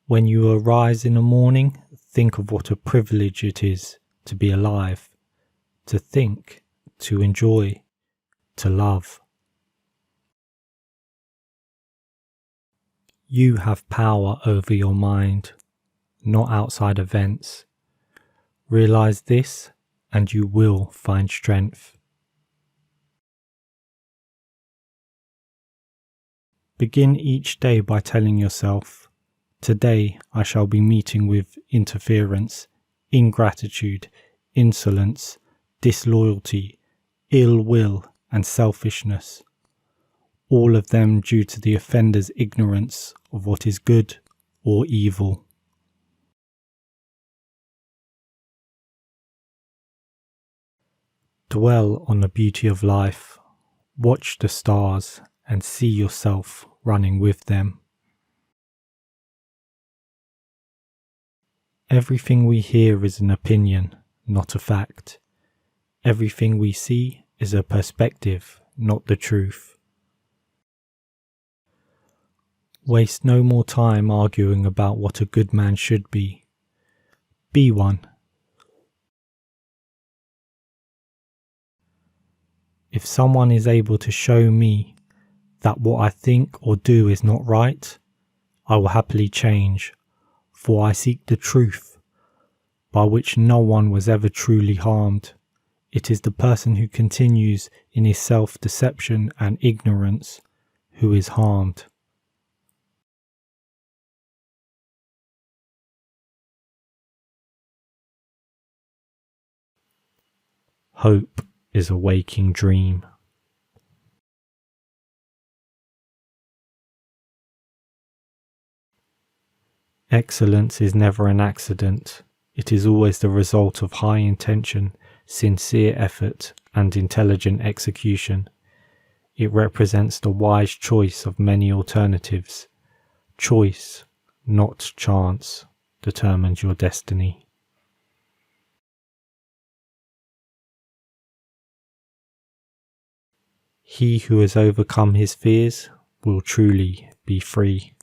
When you arise in the morning, think of what a privilege it is to be alive, to think, to enjoy, to love. You have power over your mind, not outside events. Realize this and you will find strength. Begin each day by telling yourself, today I shall be meeting with interference, ingratitude, insolence, disloyalty, ill will and selfishness, all of them due to the offender's ignorance of what is good or evil. Dwell on the beauty of life, watch the stars and see yourself running with them. Everything we hear is an opinion, not a fact. Everything we see is a perspective, not the truth. Waste no more time arguing about what a good man should be. Be one. If someone is able to show me that what I think or do is not right, I will happily change, for I seek the truth, by which no one was ever truly harmed. It is the person who continues in his self-deception and ignorance who is harmed. Hope is a waking dream. Excellence is never an accident. It is always the result of high intention, sincere effort, and intelligent execution. It represents the wise choice of many alternatives. Choice, not chance, determines your destiny. He who has overcome his fears will truly be free.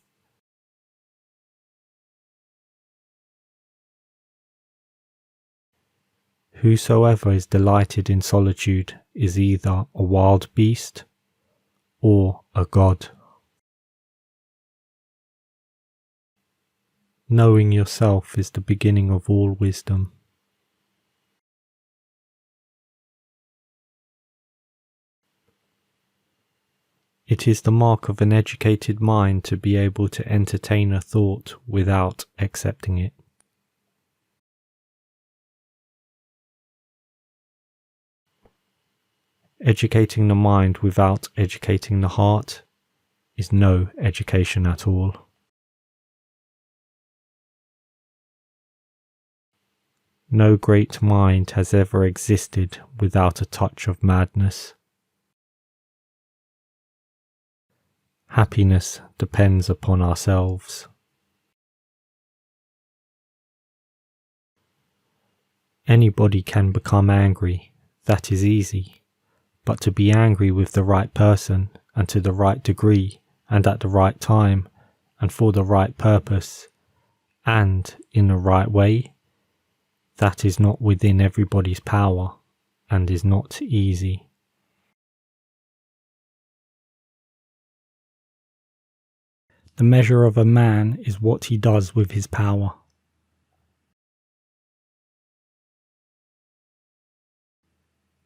Whosoever is delighted in solitude is either a wild beast or a god. Knowing yourself is the beginning of all wisdom. It is the mark of an educated mind to be able to entertain a thought without accepting it. Educating the mind without educating the heart is no education at all. No great mind has ever existed without a touch of madness. Happiness depends upon ourselves. Anybody can become angry, that is easy. But to be angry with the right person, and to the right degree, and at the right time, and for the right purpose, and in the right way, that is not within everybody's power, and is not easy. The measure of a man is what he does with his power.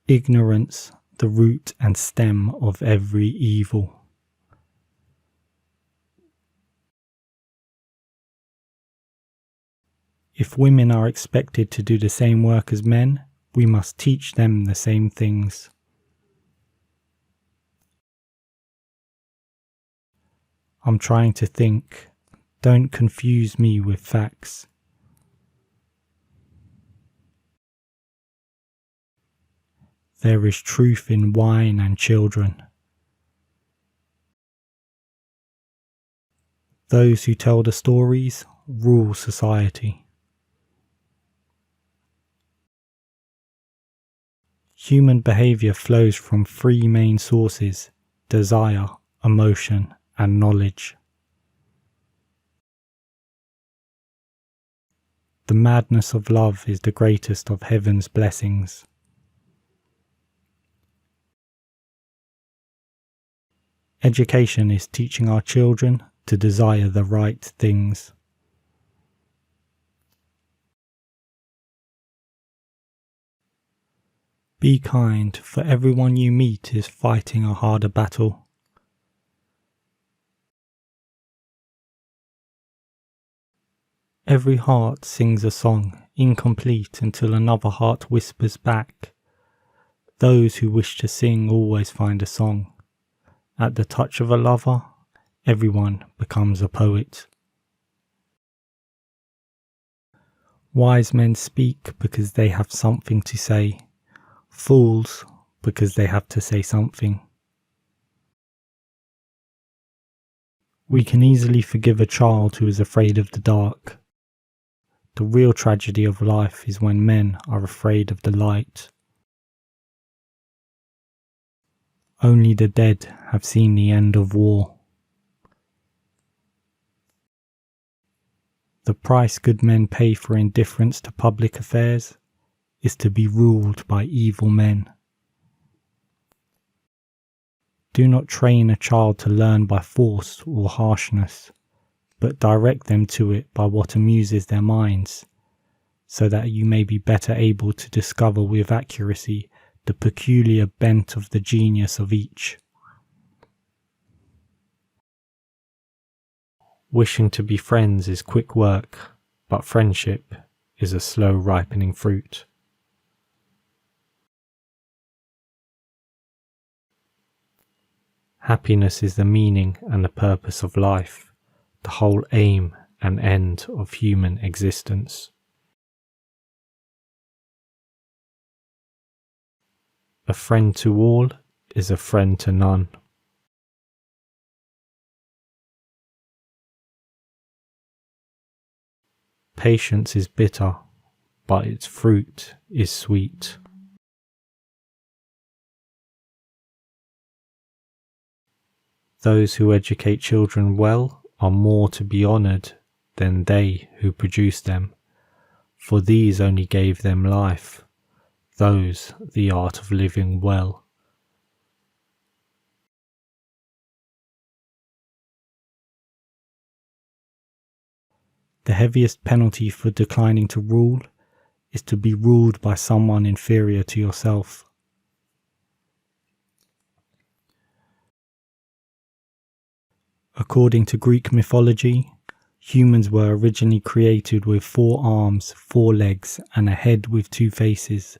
Ignorance, the root and stem of every evil. If women are expected to do the same work as men, we must teach them the same things. I'm trying to think. Don't confuse me with facts. There is truth in wine and children. Those who tell the stories rule society. Human behavior flows from three main sources: desire, emotion, and knowledge. The madness of love is the greatest of heaven's blessings. Education is teaching our children to desire the right things. Be kind, for everyone you meet is fighting a harder battle. Every heart sings a song, incomplete until another heart whispers back. Those who wish to sing always find a song. At the touch of a lover, everyone becomes a poet. Wise men speak because they have something to say. Fools because they have to say something. We can easily forgive a child who is afraid of the dark. The real tragedy of life is when men are afraid of the light. Only the dead have seen the end of war. The price good men pay for indifference to public affairs is to be ruled by evil men. Do not train a child to learn by force or harshness, but direct them to it by what amuses their minds, so that you may be better able to discover with accuracy the peculiar bent of the genius of each. Wishing to be friends is quick work, but friendship is a slow ripening fruit. Happiness is the meaning and the purpose of life, the whole aim and end of human existence. A friend to all is a friend to none. Patience is bitter, but its fruit is sweet. Those who educate children well are more to be honoured than they who produce them, for these only gave them life, those the art of living well. The heaviest penalty for declining to rule is to be ruled by someone inferior to yourself. According to Greek mythology, humans were originally created with 4 arms, 4 legs, and a head with 2 faces.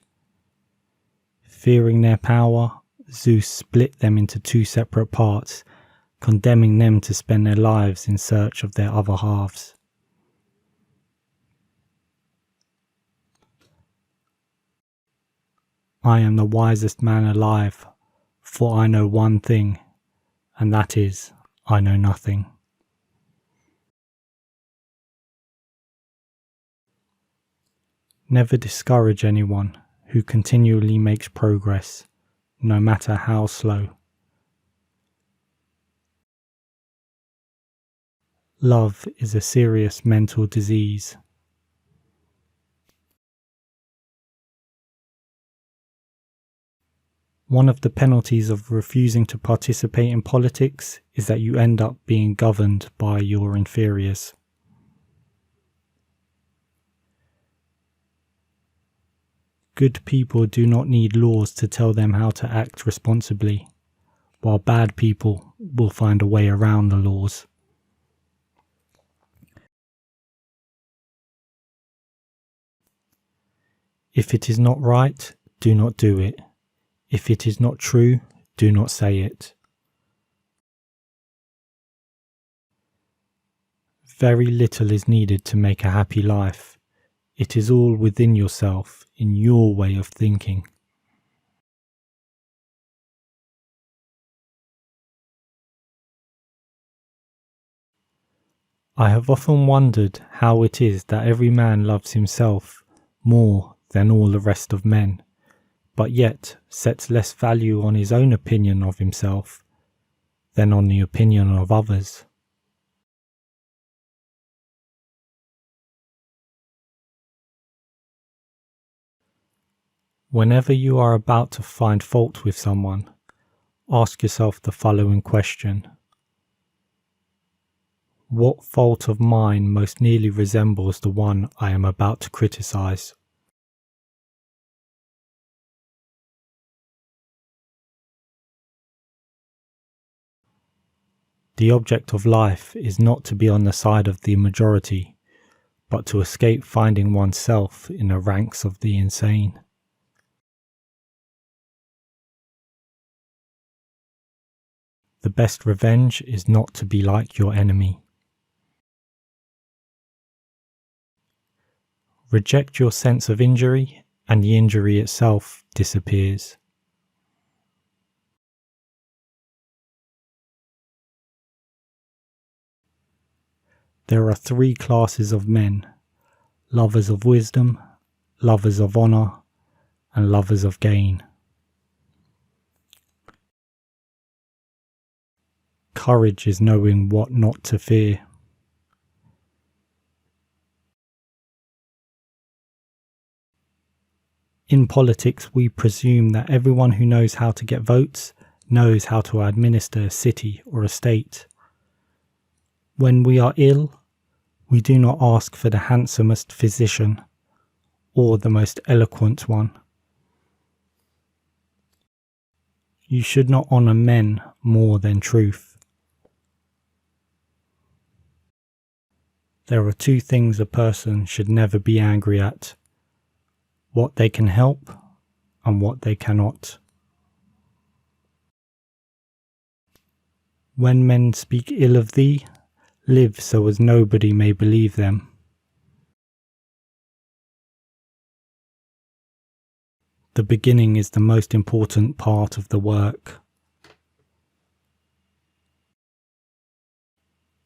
Fearing their power, Zeus split them into 2 separate parts, condemning them to spend their lives in search of their other halves. I am the wisest man alive, for I know one thing, and that is, I know nothing. Never discourage anyone who continually makes progress, no matter how slow. Love is a serious mental disease. One of the penalties of refusing to participate in politics is that you end up being governed by your inferiors. Good people do not need laws to tell them how to act responsibly, while bad people will find a way around the laws. If it is not right, do not do it. If it is not true, do not say it. Very little is needed to make a happy life. It is all within yourself, in your way of thinking. I have often wondered how it is that every man loves himself more than all the rest of men, but yet sets less value on his own opinion of himself than on the opinion of others. Whenever you are about to find fault with someone, ask yourself the following question. What fault of mine most nearly resembles the one I am about to criticize? The object of life is not to be on the side of the majority, but to escape finding oneself in the ranks of the insane. The best revenge is not to be like your enemy. Reject your sense of injury, and the injury itself disappears. There are 3 classes of men: lovers of wisdom, lovers of honor, and lovers of gain. Courage is knowing what not to fear. In politics, we presume that everyone who knows how to get votes knows how to administer a city or a state. When we are ill, we do not ask for the handsomest physician or the most eloquent one. You should not honor men more than truth. There are 2 things a person should never be angry at: what they can help and what they cannot. When men speak ill of thee, live so as nobody may believe them. The beginning is the most important part of the work.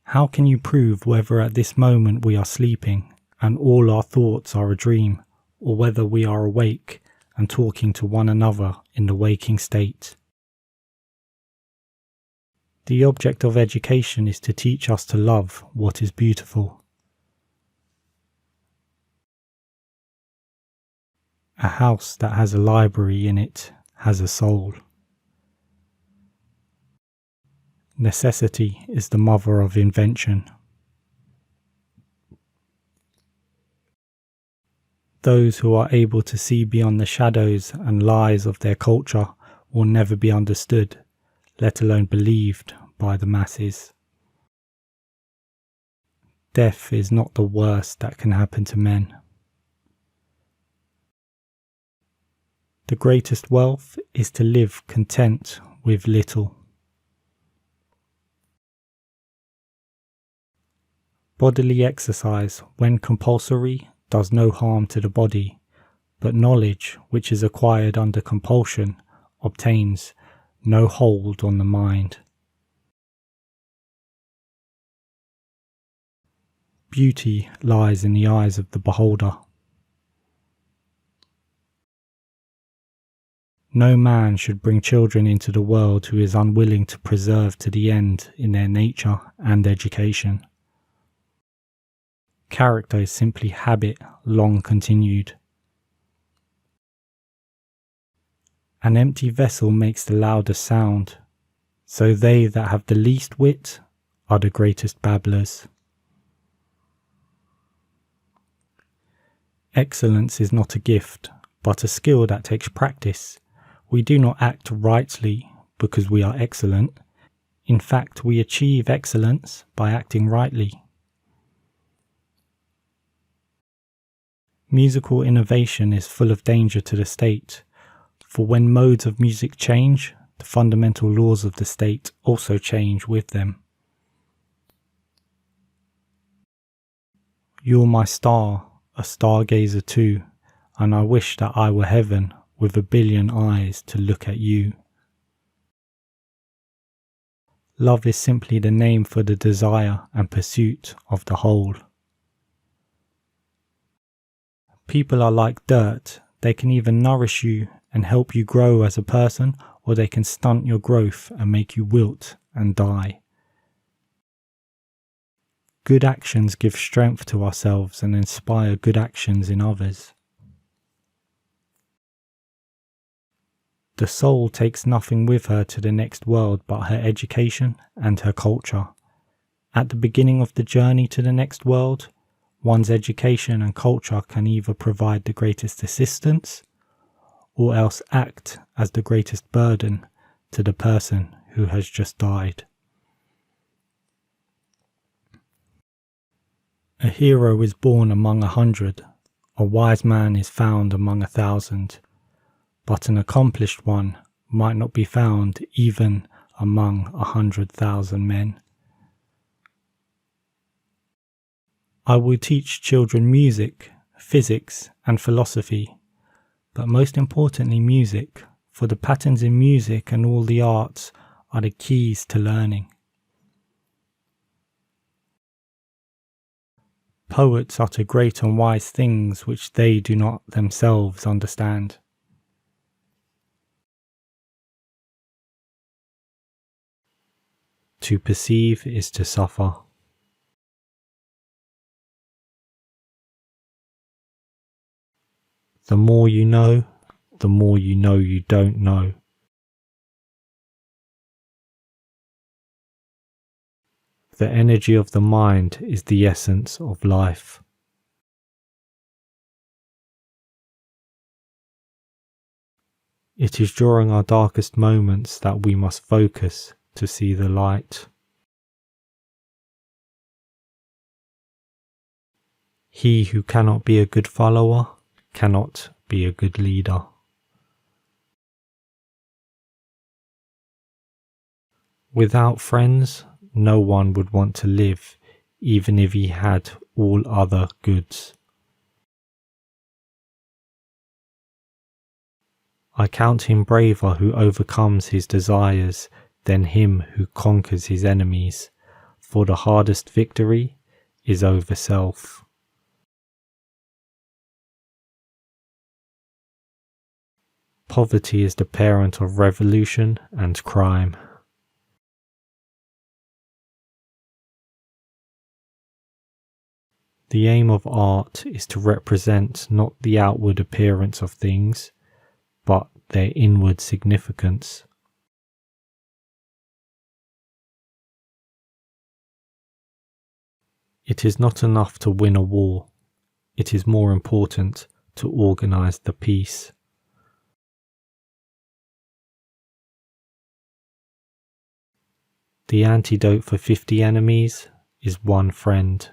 How can you prove whether at this moment we are sleeping and all our thoughts are a dream, or whether we are awake and talking to one another in the waking state? The object of education is to teach us to love what is beautiful. A house that has a library in it has a soul. Necessity is the mother of invention. Those who are able to see beyond the shadows and lies of their culture will never be understood, let alone believed by the masses. Death is not the worst that can happen to men. The greatest wealth is to live content with little. Bodily exercise, when compulsory, does no harm to the body, but knowledge which is acquired under compulsion obtains no hold on the mind. Beauty lies in the eyes of the beholder. No man should bring children into the world who is unwilling to preserve to the end in their nature and education. Character is simply habit long continued. An empty vessel makes the loudest sound, so they that have the least wit are the greatest babblers. Excellence is not a gift, but a skill that takes practice. We do not act rightly because we are excellent. In fact, we achieve excellence by acting rightly. Musical innovation is full of danger to the state, for when modes of music change, the fundamental laws of the state also change with them. You're my star, a stargazer too, and I wish that I were heaven with 1 billion eyes to look at you. Love is simply the name for the desire and pursuit of the whole. People are like dirt. They can either nourish you and help you grow as a person, or they can stunt your growth and make you wilt and die. Good actions give strength to ourselves and inspire good actions in others. The soul takes nothing with her to the next world but her education and her culture. At the beginning of the journey to the next world, one's education and culture can either provide the greatest assistance or else act as the greatest burden to the person who has just died. A hero is born among 100, a wise man is found among 1,000, but an accomplished one might not be found even among 100,000 men. I will teach children music, physics, and philosophy, but most importantly music, for the patterns in music and all the arts are the keys to learning. Poets utter great and wise things which they do not themselves understand. To perceive is to suffer. The more you know you don't know. The energy of the mind is the essence of life. It is during our darkest moments that we must focus to see the light. He who cannot be a good follower cannot be a good leader. Without friends, no one would want to live, even if he had all other goods. I count him braver who overcomes his desires than him who conquers his enemies, for the hardest victory is over self. Poverty is the parent of revolution and crime. The aim of art is to represent not the outward appearance of things, but their inward significance. It is not enough to win a war, it is more important to organize the peace. The antidote for 50 enemies is one friend.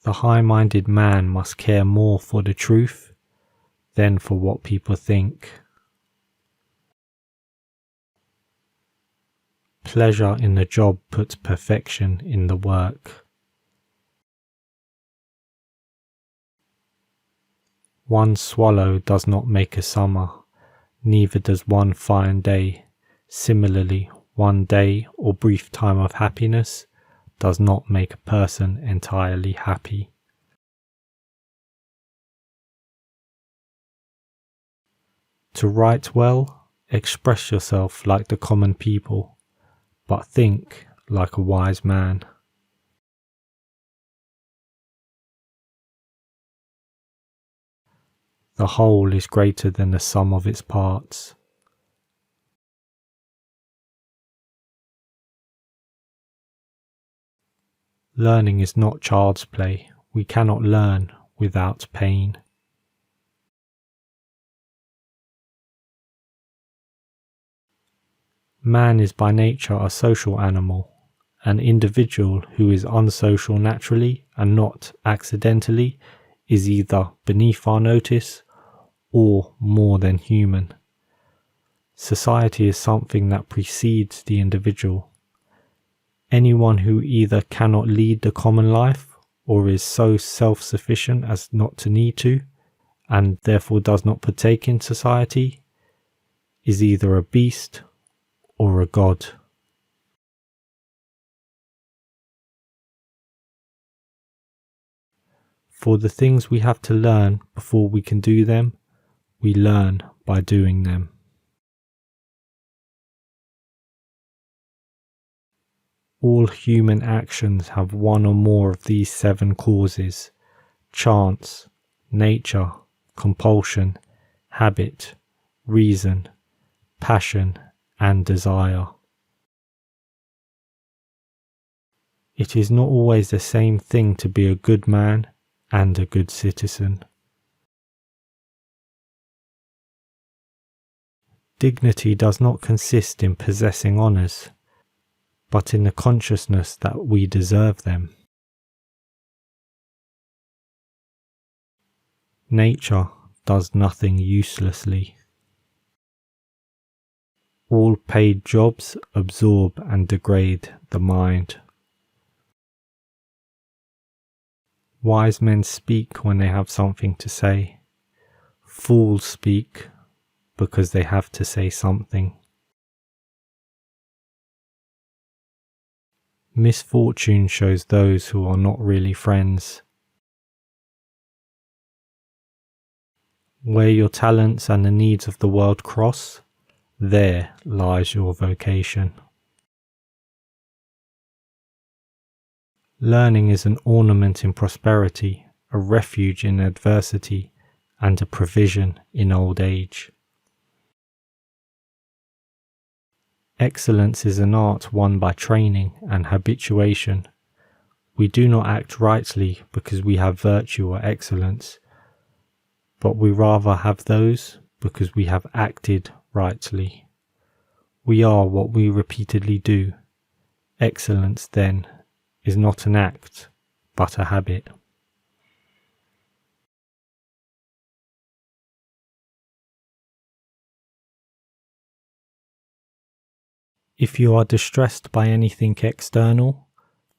The high-minded man must care more for the truth than for what people think. Pleasure in the job puts perfection in the work. One swallow does not make a summer, neither does one fine day. Similarly, one day or brief time of happiness does not make a person entirely happy. To write well, express yourself like the common people, but think like a wise man. The whole is greater than the sum of its parts. Learning is not child's play. We cannot learn without pain. Man is by nature a social animal. An individual who is unsocial naturally and not accidentally is either beneath our notice or more than human. Society is something that precedes the individual. Anyone who either cannot lead the common life or is so self-sufficient as not to need to, and therefore does not partake in society, is either a beast or a god. For the things we have to learn before we can do them, we learn by doing them. All human actions have one or more of these 7 causes: chance, nature, compulsion, habit, reason, passion, and desire. It is not always the same thing to be a good man and a good citizen. Dignity does not consist in possessing honours, but in the consciousness that we deserve them. Nature does nothing uselessly. All paid jobs absorb and degrade the mind. Wise men speak when they have something to say. Fools speak because they have to say something. Misfortune shows those who are not really friends. Where your talents and the needs of the world cross, there lies your vocation. Learning is an ornament in prosperity, a refuge in adversity, and a provision in old age. Excellence is an art won by training and habituation. We do not act rightly because we have virtue or excellence, but we rather have those because we have acted rightly. We are what we repeatedly do. Excellence, then, is not an act, but a habit. If you are distressed by anything external,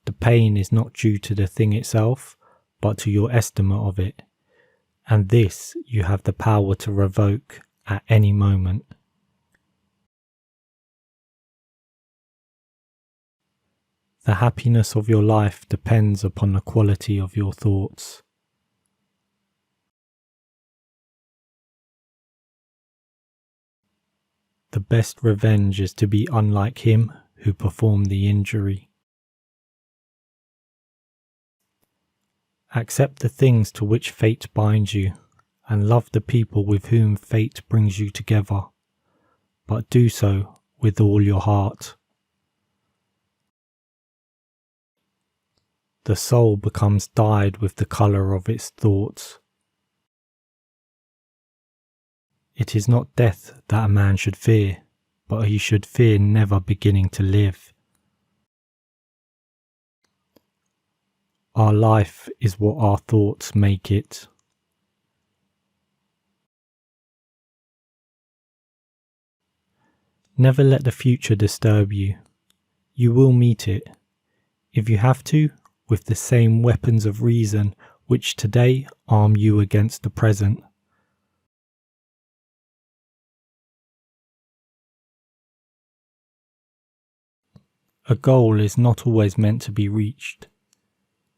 the pain is not due to the thing itself, but to your estimate of it, and this you have the power to revoke at any moment. The happiness of your life depends upon the quality of your thoughts. The best revenge is to be unlike him who performed the injury. Accept the things to which fate binds you, and love the people with whom fate brings you together, but do so with all your heart. The soul becomes dyed with the colour of its thoughts. It is not death that a man should fear, but he should fear never beginning to live. Our life is what our thoughts make it. Never let the future disturb you. You will meet it, if you have to, with the same weapons of reason which today arm you against the present. A goal is not always meant to be reached.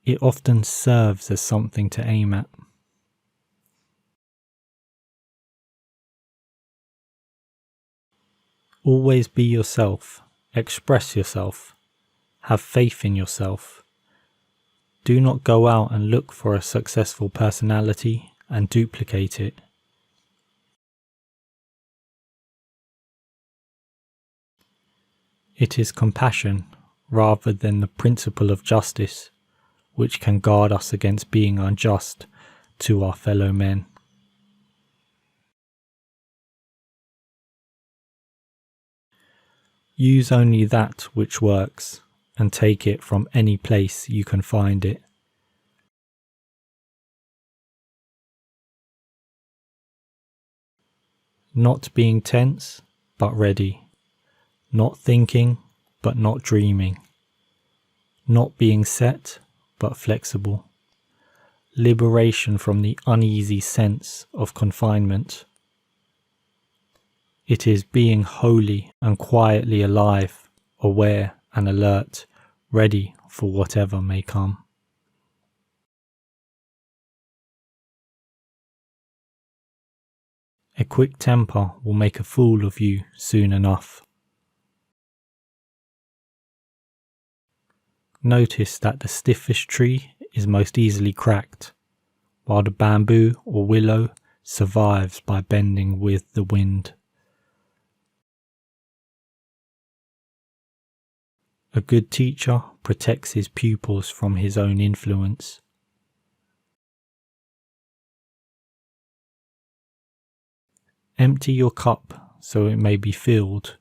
It often serves as something to aim at. Always be yourself, express yourself, have faith in yourself. Do not go out and look for a successful personality and duplicate it. It is compassion, rather than the principle of justice, which can guard us against being unjust to our fellow men. Use only that which works, and take it from any place you can find it. Not being tense, but ready. Not thinking, but not dreaming. Not being set, but flexible. Liberation from the uneasy sense of confinement. It is being wholly and quietly alive, aware and alert, ready for whatever may come. A quick temper will make a fool of you soon enough. Notice that the stiffest tree is most easily cracked, while the bamboo or willow survives by bending with the wind. A good teacher protects his pupils from his own influence. Empty your cup so it may be filled.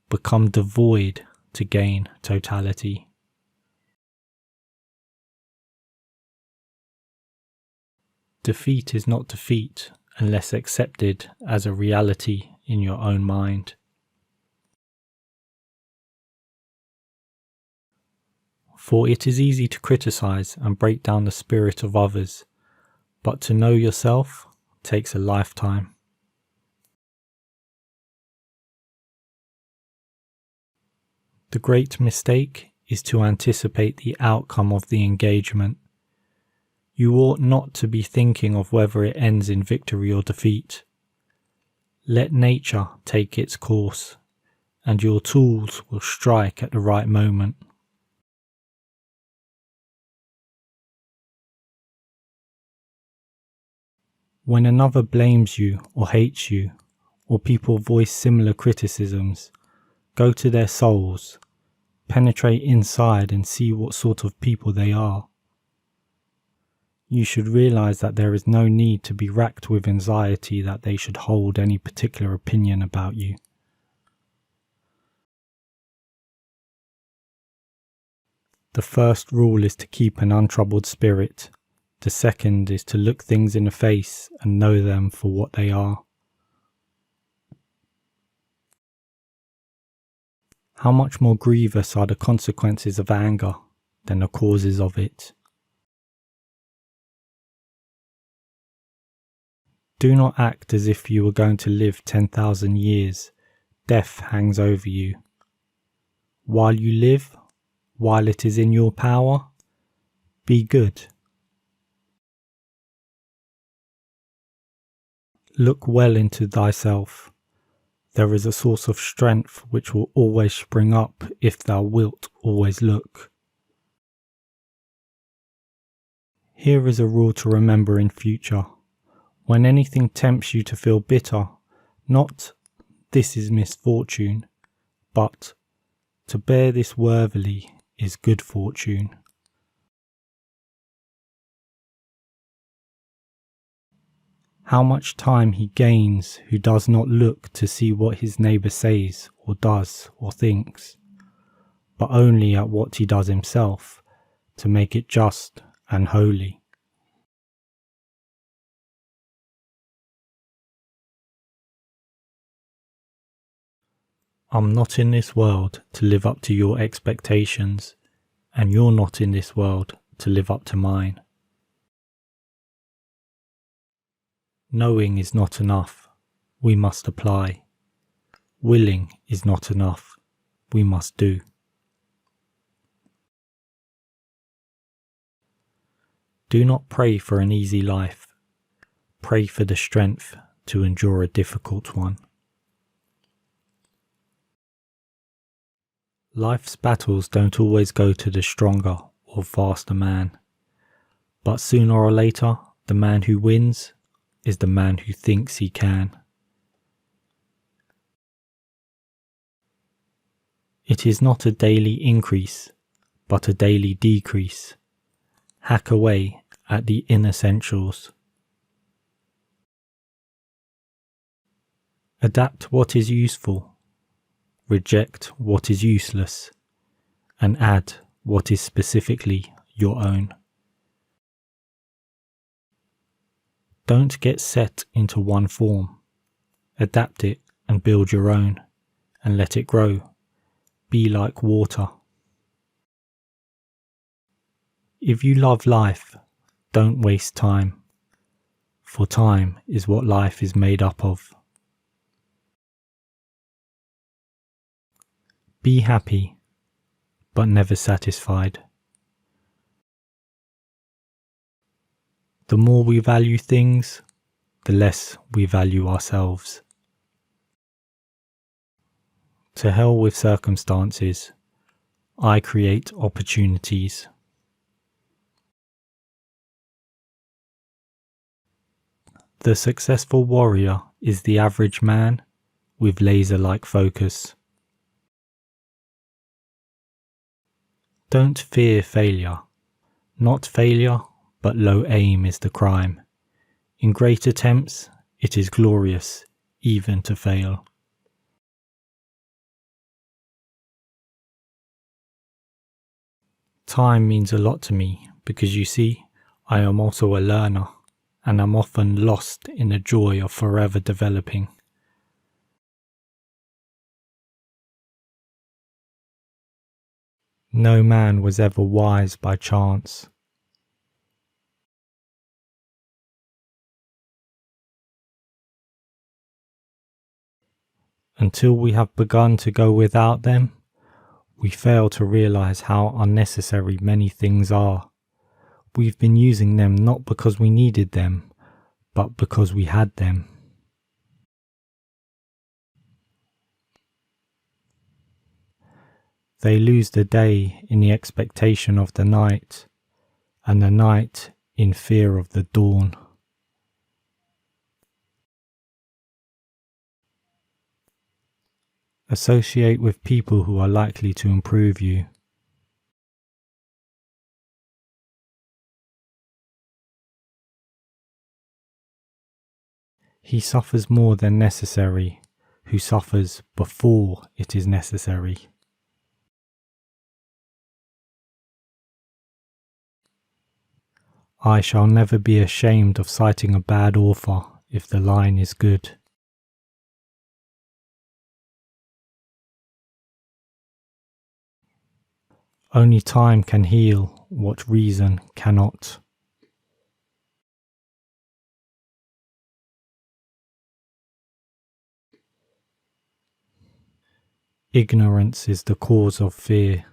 Become devoid to gain totality. Defeat is not defeat unless accepted as a reality in your own mind. For it is easy to criticize and break down the spirit of others, but to know yourself takes a lifetime. The great mistake is to anticipate the outcome of the engagement. You ought not to be thinking of whether it ends in victory or defeat. Let nature take its course, and your tools will strike at the right moment. When another blames you or hates you, or people voice similar criticisms, go to their souls, penetrate inside and see what sort of people they are. You should realize that there is no need to be racked with anxiety that they should hold any particular opinion about you. The first rule is to keep an untroubled spirit. The second is to look things in the face and know them for what they are. How much more grievous are the consequences of anger than the causes of it? Do not act as if you were going to live 10,000 years. Death hangs over you. While you live, while it is in your power, be good. Look well into thyself. There is a source of strength which will always spring up if thou wilt always look. Here is a rule to remember in future. When anything tempts you to feel bitter, not "this is misfortune," but "to bear this worthily is good fortune." How much time he gains who does not look to see what his neighbour says or does or thinks, but only at what he does himself to make it just and holy. I'm not in this world to live up to your expectations, and you're not in this world to live up to mine. Knowing is not enough, we must apply. Willing is not enough, we must do. Do not pray for an easy life, pray for the strength to endure a difficult one. Life's battles don't always go to the stronger or faster man, but sooner or later, the man who wins is the man who thinks he can. It is not a daily increase, but a daily decrease. Hack away at the inessentials. Adapt what is useful, reject what is useless, and add what is specifically your own. Don't get set into one form. Adapt it and build your own, and let it grow. Be like water. If you love life, don't waste time, for time is what life is made up of. Be happy, but never satisfied. The more we value things, the less we value ourselves. To hell with circumstances, I create opportunities. The successful warrior is the average man with laser-like focus. Don't fear failure. Not failure, but low aim is the crime. In great attempts, it is glorious even to fail. Time means a lot to me because you see, I am also a learner and am often lost in the joy of forever developing. No man was ever wise by chance. Until we have begun to go without them, we fail to realize how unnecessary many things are. We've been using them not because we needed them, but because we had them. They lose the day in the expectation of the night, and the night in fear of the dawn. Associate with people who are likely to improve you. He suffers more than necessary, who suffers before it is necessary. I shall never be ashamed of citing a bad author if the line is good. Only time can heal what reason cannot. Ignorance is the cause of fear.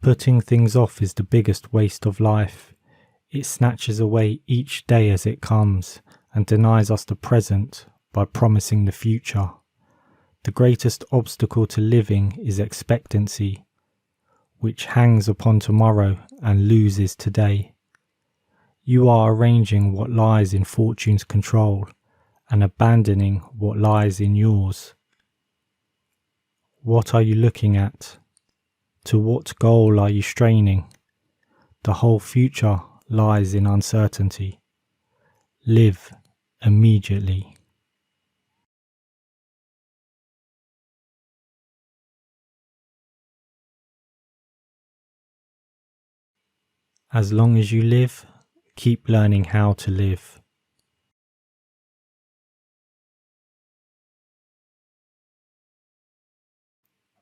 Putting things off is the biggest waste of life. It snatches away each day as it comes and denies us the present by promising the future. The greatest obstacle to living is expectancy, which hangs upon tomorrow and loses today. You are arranging what lies in fortune's control and abandoning what lies in yours. What are you looking at? To what goal are you straining? The whole future lies in uncertainty. Live immediately. As long as you live, keep learning how to live.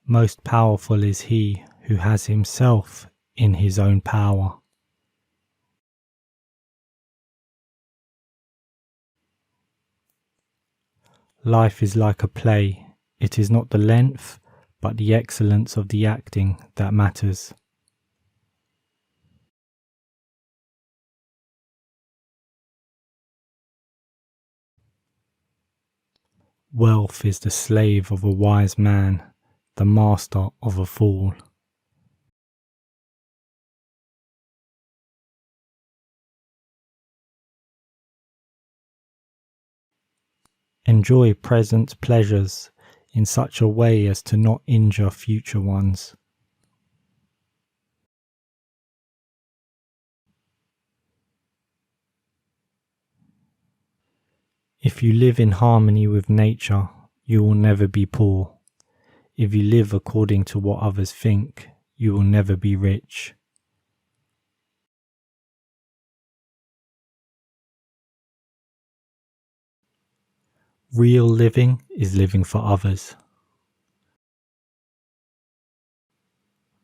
Most powerful is he who has himself in his own power. Life is like a play. It is not the length, but the excellence of the acting that matters. Wealth is the slave of a wise man, the master of a fool. Enjoy present pleasures in such a way as to not injure future ones. If you live in harmony with nature, you will never be poor. If you live according to what others think, you will never be rich. Real living is living for others.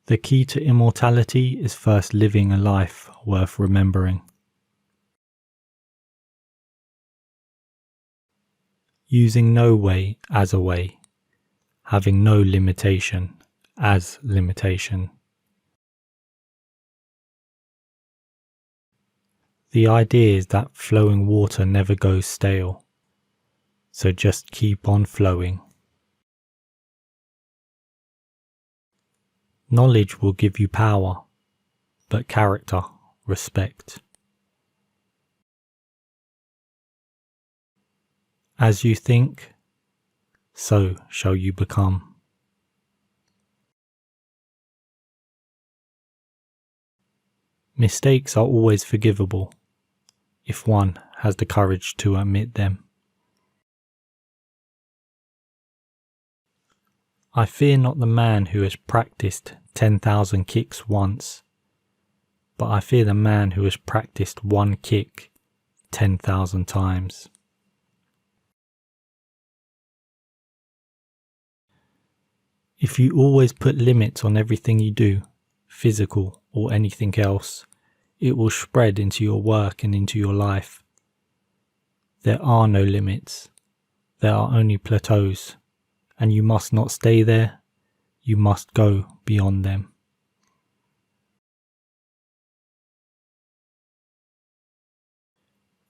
The key to immortality is first living a life worth remembering. Using no way as a way, having no limitation as limitation. The idea is that flowing water never goes stale, so just keep on flowing. Knowledge will give you power, but character, respect. As you think, so shall you become. Mistakes are always forgivable, if one has the courage to admit them. I fear not the man who has practiced 10,000 kicks once, but I fear the man who has practiced one kick 10,000 times. If you always put limits on everything you do, physical or anything else, it will spread into your work and into your life. There are no limits. There are only plateaus, and you must not stay there. You must go beyond them.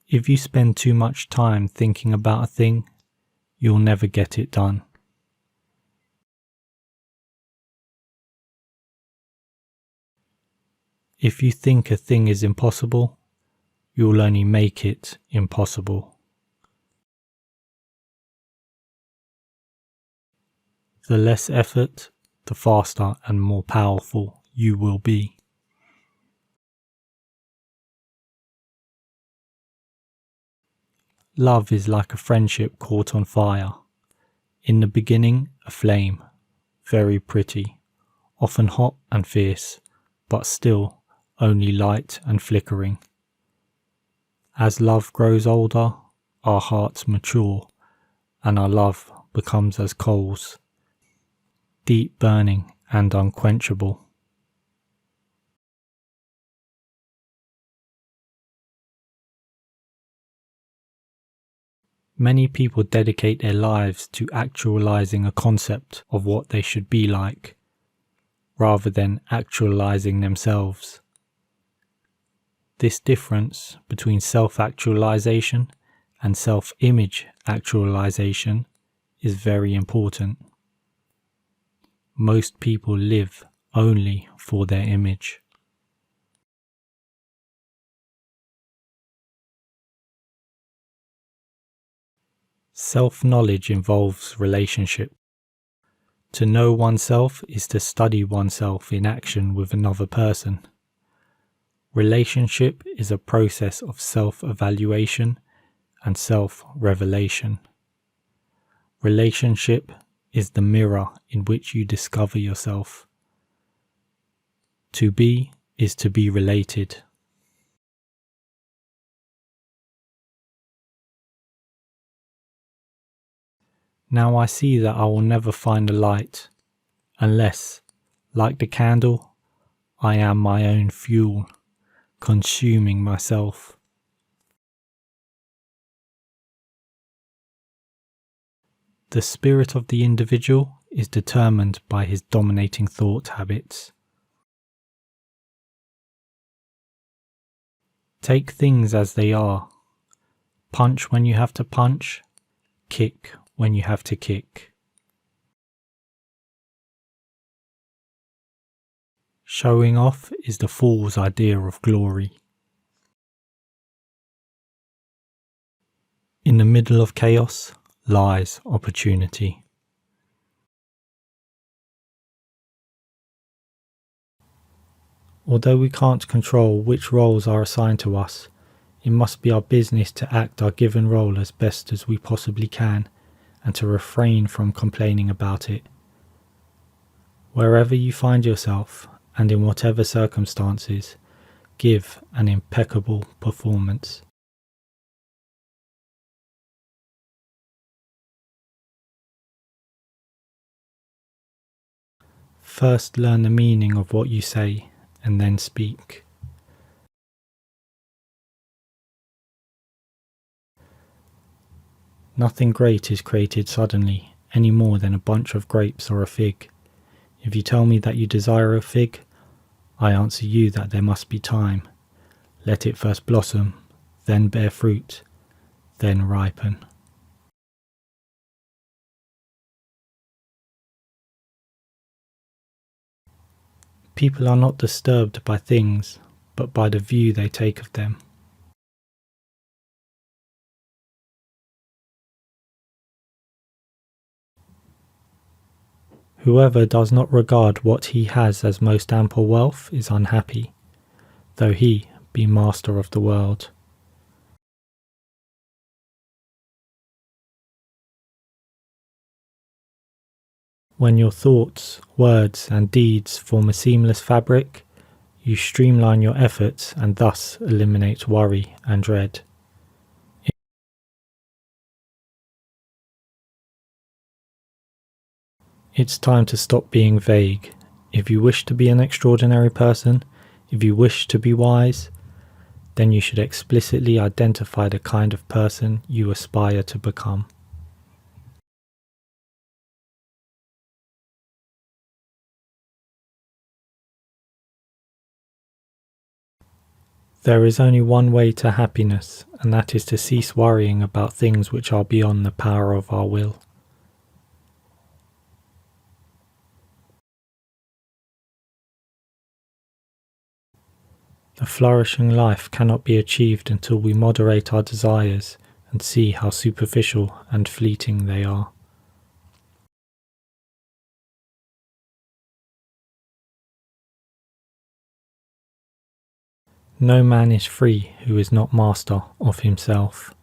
If you spend too much time thinking about a thing, you'll never get it done. If you think a thing is impossible, you'll only make it impossible. The less effort, the faster and more powerful you will be. Love is like a friendship caught on fire. In the beginning, a flame, very pretty, often hot and fierce, but still only light and flickering. As love grows older, our hearts mature, and our love becomes as coals, deep burning and unquenchable. Many people dedicate their lives to actualizing a concept of what they should be like, rather than actualizing themselves. This difference between self-actualization and self-image actualization is very important. Most people live only for their image. Self-knowledge involves relationship. To know oneself is to study oneself in action with another person. Relationship is a process of self-evaluation and self-revelation. Relationship is the mirror in which you discover yourself. To be is to be related. Now I see that I will never find the light, unless, like the candle, I am my own fuel, consuming myself. The spirit of the individual is determined by his dominating thought habits. Take things as they are. Punch when you have to punch, kick when you have to kick. Showing off is the fool's idea of glory. In the middle of chaos lies opportunity. Although we can't control which roles are assigned to us, it must be our business to act our given role as best as we possibly can and to refrain from complaining about it. Wherever you find yourself, and in whatever circumstances, give an impeccable performance. First learn the meaning of what you say and then speak. Nothing great is created suddenly, any more than a bunch of grapes or a fig. If you tell me that you desire a fig, I answer you that there must be time. Let it first blossom, then bear fruit, then ripen. People are not disturbed by things, but by the view they take of them. Whoever does not regard what he has as most ample wealth is unhappy, though he be master of the world. When your thoughts, words, and deeds form a seamless fabric, you streamline your efforts and thus eliminate worry and dread. It's time to stop being vague. If you wish to be an extraordinary person, if you wish to be wise, then you should explicitly identify the kind of person you aspire to become. There is only one way to happiness, and that is to cease worrying about things which are beyond the power of our will. A flourishing life cannot be achieved until we moderate our desires and see how superficial and fleeting they are. No man is free who is not master of himself.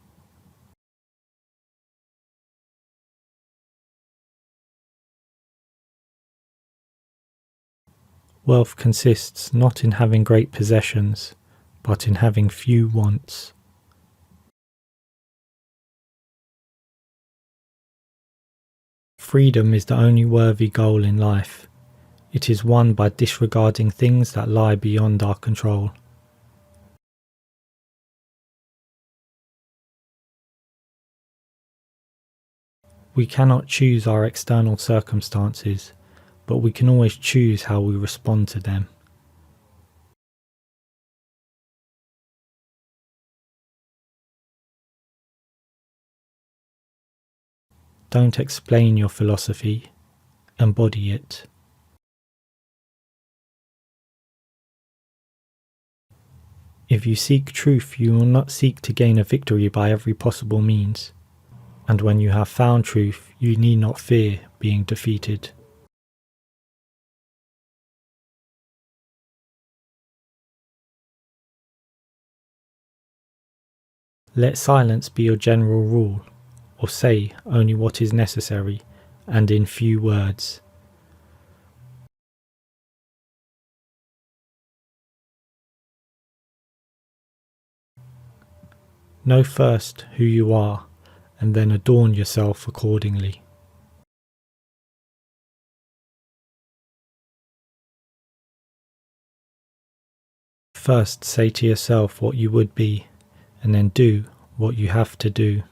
Wealth consists not in having great possessions, but in having few wants. Freedom is the only worthy goal in life. It is won by disregarding things that lie beyond our control. We cannot choose our external circumstances, but we can always choose how we respond to them. Don't explain your philosophy, embody it. If you seek truth, you will not seek to gain a victory by every possible means. And when you have found truth, you need not fear being defeated. Let silence be your general rule, or say only what is necessary, and in few words. Know first who you are, and then adorn yourself accordingly. First say to yourself what you would be, and then do what you have to do.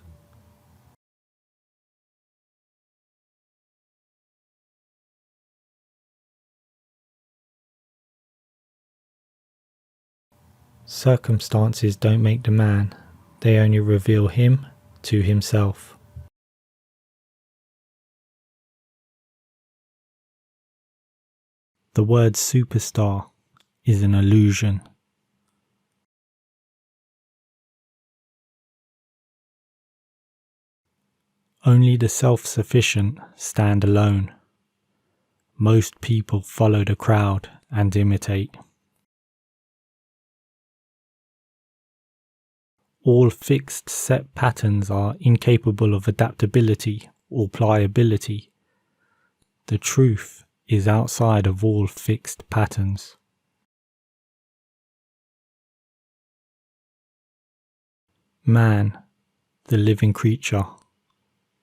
Circumstances don't make the man, they only reveal him to himself. The word superstar is an illusion. Only the self-sufficient stand alone. Most people follow the crowd and imitate. All fixed set patterns are incapable of adaptability or pliability. The truth is outside of all fixed patterns. Man, the living creature,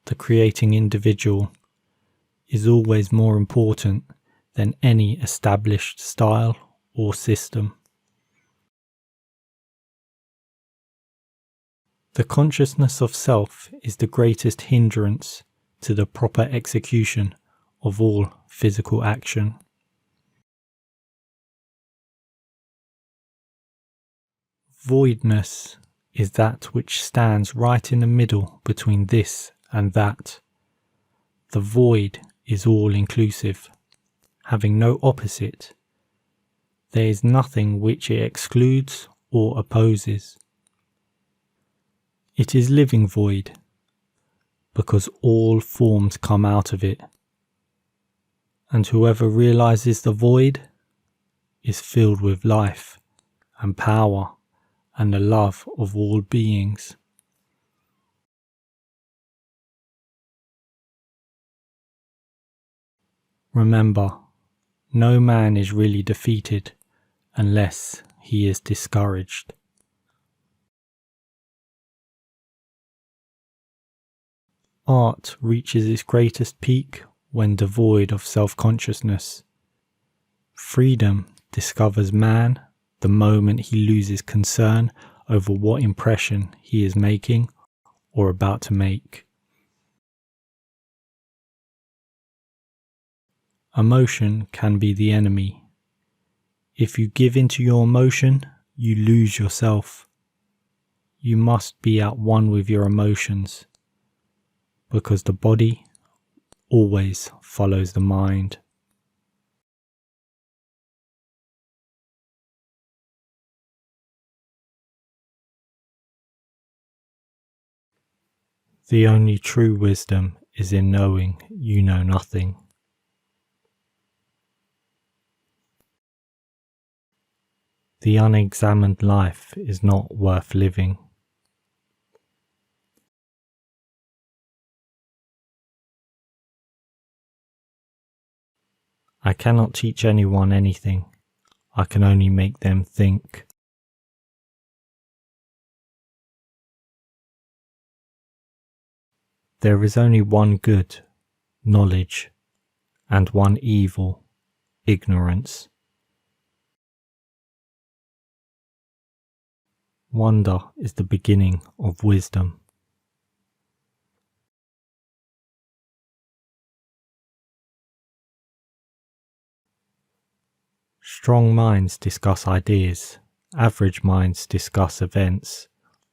the creating individual, is always more important than any established style or system. The consciousness of self is the greatest hindrance to the proper execution of all physical action. Voidness is that which stands right in the middle between this and that. The void is all-inclusive, having no opposite, There is nothing which it excludes or opposes. It is living void, because all forms come out of it, and whoever realizes the void is filled with life and power and the love of all beings. Remember, no man is really defeated unless he is discouraged. Art reaches its greatest peak when devoid of self-consciousness. Freedom discovers man the moment he loses concern over what impression he is making or about to make. Emotion can be the enemy. If you give into your emotion, you lose yourself. You must be at one with your emotions, because the body always follows the mind. The only true wisdom is in knowing you know nothing. The unexamined life is not worth living. I cannot teach anyone anything. I can only make them think. There is only one good, knowledge, and one evil, ignorance. Wonder is the beginning of wisdom. Strong minds discuss ideas, average minds discuss events,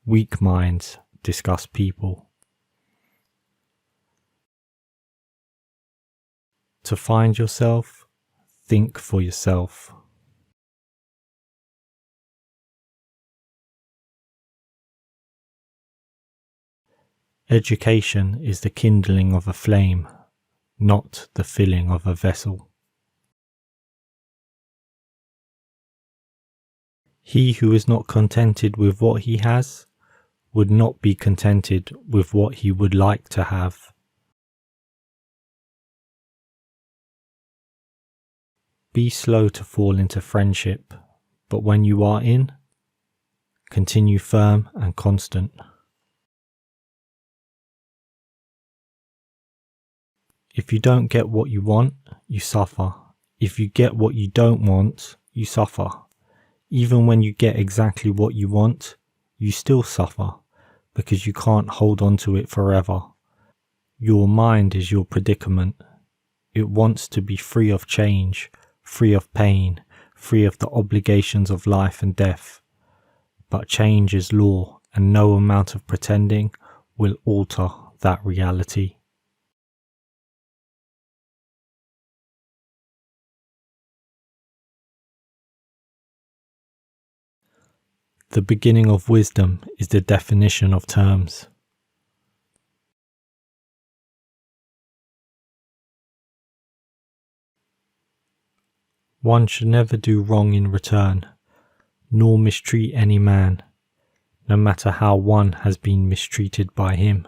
weak minds discuss people. To find yourself, think for yourself. Education is the kindling of a flame, not the filling of a vessel. He who is not contented with what he has would not be contented with what he would like to have. Be slow to fall into friendship, but when you are in, continue firm and constant. If you don't get what you want, you suffer. If you get what you don't want, you suffer. Even when you get exactly what you want, you still suffer, because you can't hold on to it forever. Your mind is your predicament. It wants to be free of change, free of pain, free of the obligations of life and death. But change is law, and no amount of pretending will alter that reality. The beginning of wisdom is the definition of terms. One should never do wrong in return, nor mistreat any man, no matter how one has been mistreated by him.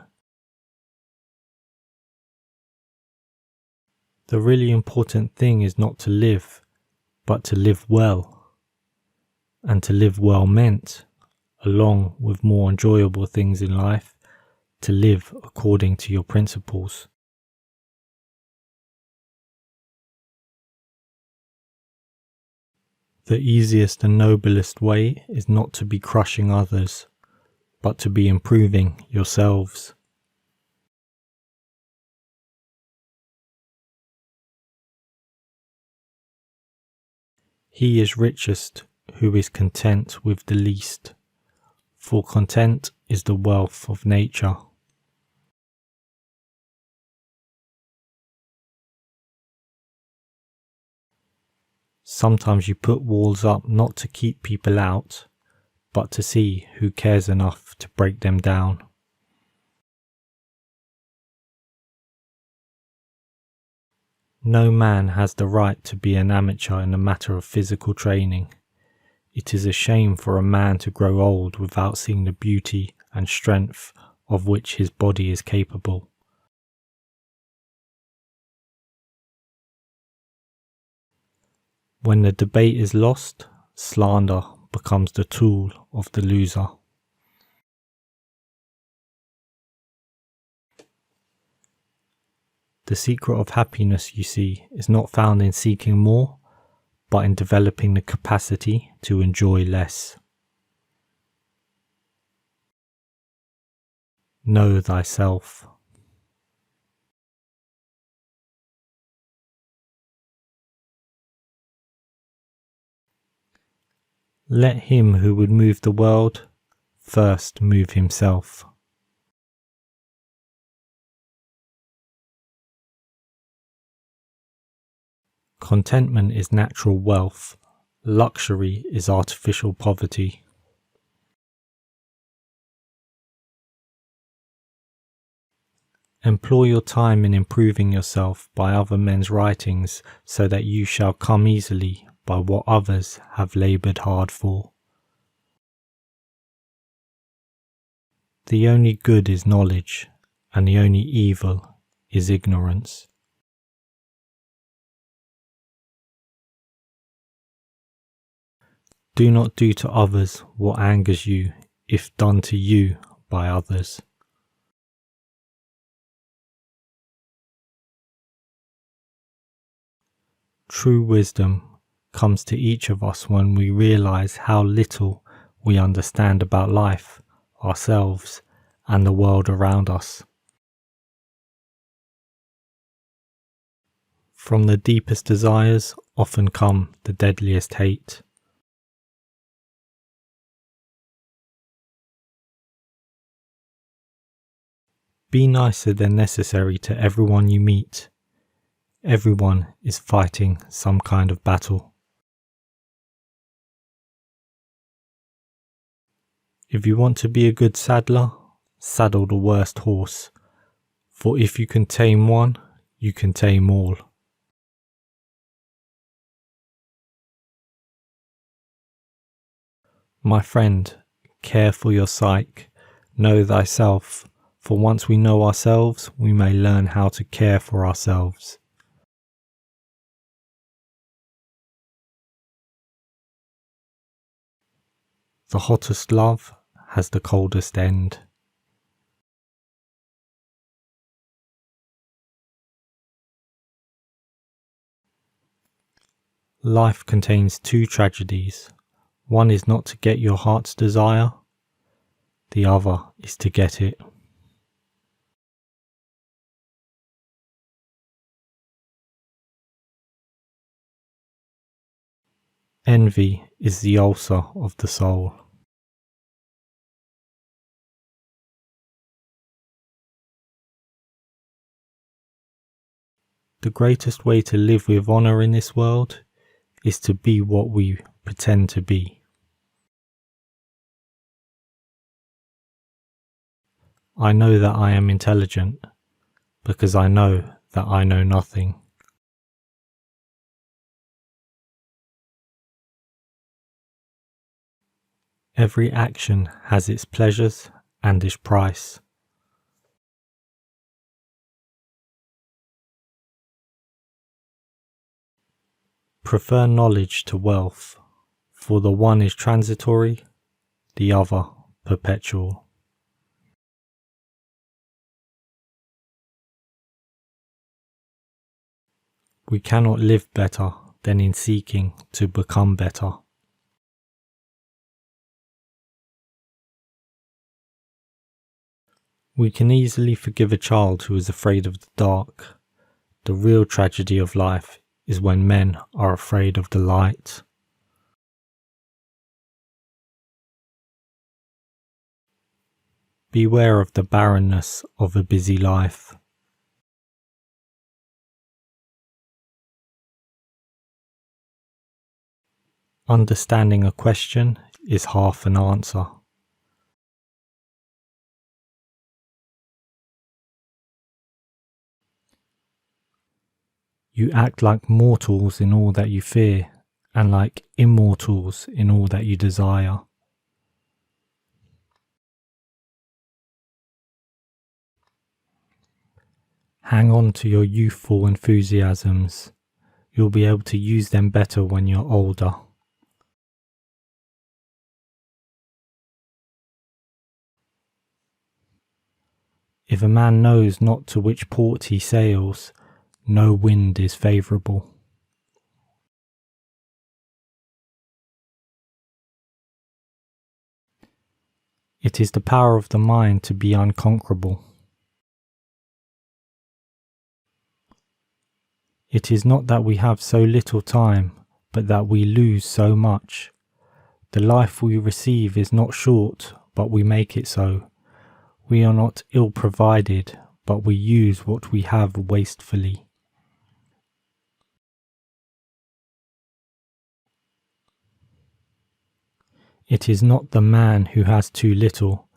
The really important thing is not to live, but to live well. And to live well meant, along with more enjoyable things in life, to live according to your principles. The easiest and noblest way is not to be crushing others, but to be improving yourselves. He is richest who is content with the least, for content is the wealth of nature. Sometimes you put walls up not to keep people out, but to see who cares enough to break them down. No man has the right to be an amateur in the matter of physical training. It is a shame for a man to grow old without seeing the beauty and strength of which his body is capable. When the debate is lost, slander becomes the tool of the loser. The secret of happiness, you see, is not found in seeking more, but in developing the capacity to enjoy less. Know thyself. Let him who would move the world first move himself. Contentment is natural wealth. Luxury is artificial poverty. Employ your time in improving yourself by other men's writings, so that you shall come easily by what others have laboured hard for. The only good is knowledge, and the only evil is ignorance. Do not do to others what angers you, if done to you by others. True wisdom comes to each of us when we realize how little we understand about life, ourselves, and the world around us. From the deepest desires often come the deadliest hate. Be nicer than necessary to everyone you meet. Everyone is fighting some kind of battle. If you want to be a good saddler, saddle the worst horse, for if you can tame one, you can tame all. My friend, care for your psyche, know thyself, for once we know ourselves, we may learn how to care for ourselves. The hottest love has the coldest end. Life contains two tragedies. One is not to get your heart's desire, the other is to get it. Envy is the ulcer of the soul. The greatest way to live with honour in this world is to be what we pretend to be. I know that I am intelligent because I know that I know nothing. Every action has its pleasures and its price. Prefer knowledge to wealth, for the one is transitory, the other perpetual. We cannot live better than in seeking to become better. We can easily forgive a child who is afraid of the dark. The real tragedy of life is when men are afraid of the light. Beware of the barrenness of a busy life. Understanding a question is half an answer. You act like mortals in all that you fear, and like immortals in all that you desire. Hang on to your youthful enthusiasms. You'll be able to use them better when you're older. If a man knows not to which port he sails, no wind is favourable. It is the power of the mind to be unconquerable. It is not that we have so little time, but that we lose so much. The life we receive is not short, but we make it so. We are not ill provided, but we use what we have wastefully. It is not the man who has too little,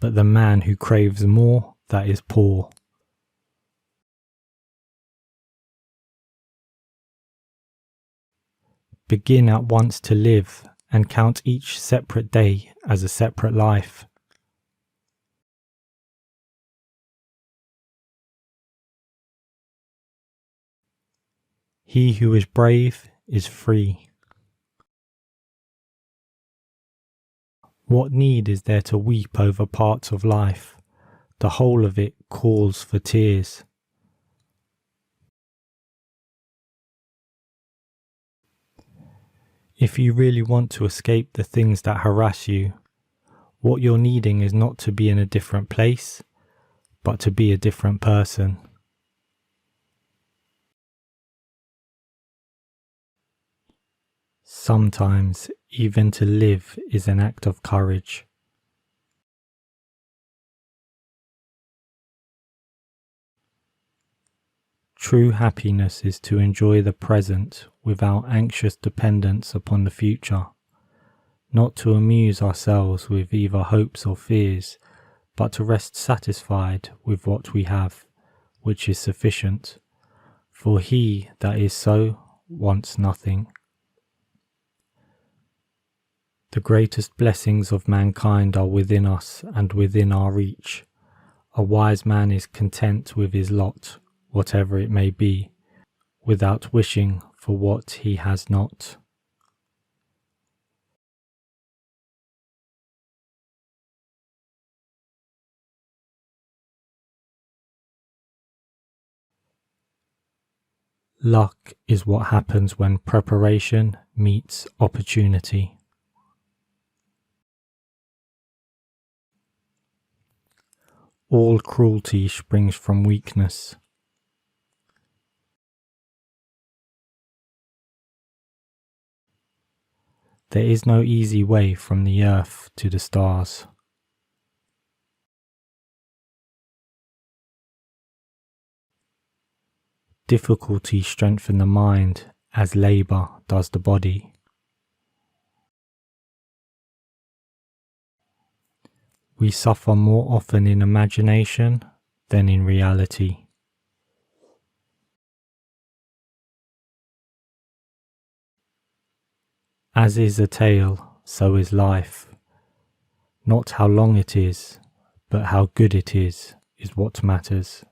but the man who craves more that is poor. Begin at once to live and count each separate day as a separate life. He who is brave is free. What need is there to weep over parts of life? The whole of it calls for tears. If you really want to escape the things that harass you, what you're needing is not to be in a different place, but to be a different person. Sometimes, even to live is an act of courage. True happiness is to enjoy the present without anxious dependence upon the future, not to amuse ourselves with either hopes or fears, but to rest satisfied with what we have, which is sufficient. For he that is so wants nothing. The greatest blessings of mankind are within us and within our reach. A wise man is content with his lot, whatever it may be, without wishing for what he has not. Luck is what happens when preparation meets opportunity. All cruelty springs from weakness. There is no easy way from the earth to the stars. Difficulty strengthens the mind as labour does the body. We suffer more often in imagination than in reality. As is a tale, so is life. Not how long it is, but how good it is what matters.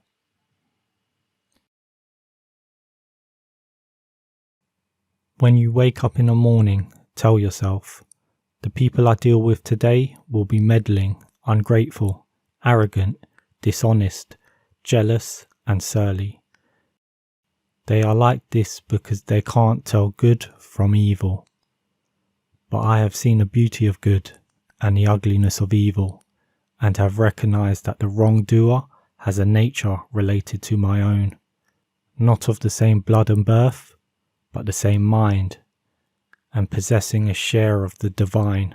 When you wake up in the morning, tell yourself, the people I deal with today will be meddling, ungrateful, arrogant, dishonest, jealous, and surly. They are like this because they can't tell good from evil. But I have seen the beauty of good and the ugliness of evil, and have recognized that the wrongdoer has a nature related to my own, not of the same blood and birth, but the same mind, and possessing a share of the divine,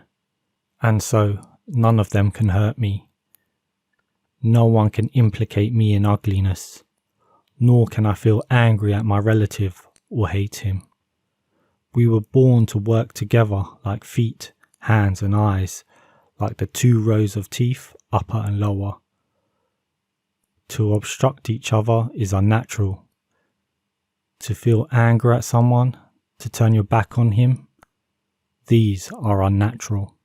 and so none of them can hurt me. No one can implicate me in ugliness, nor can I feel angry at my relative or hate him. We were born to work together like feet, hands and eyes, like the 2 rows of teeth, upper and lower. To obstruct each other is unnatural. To feel anger at someone, to turn your back on him, these are unnatural.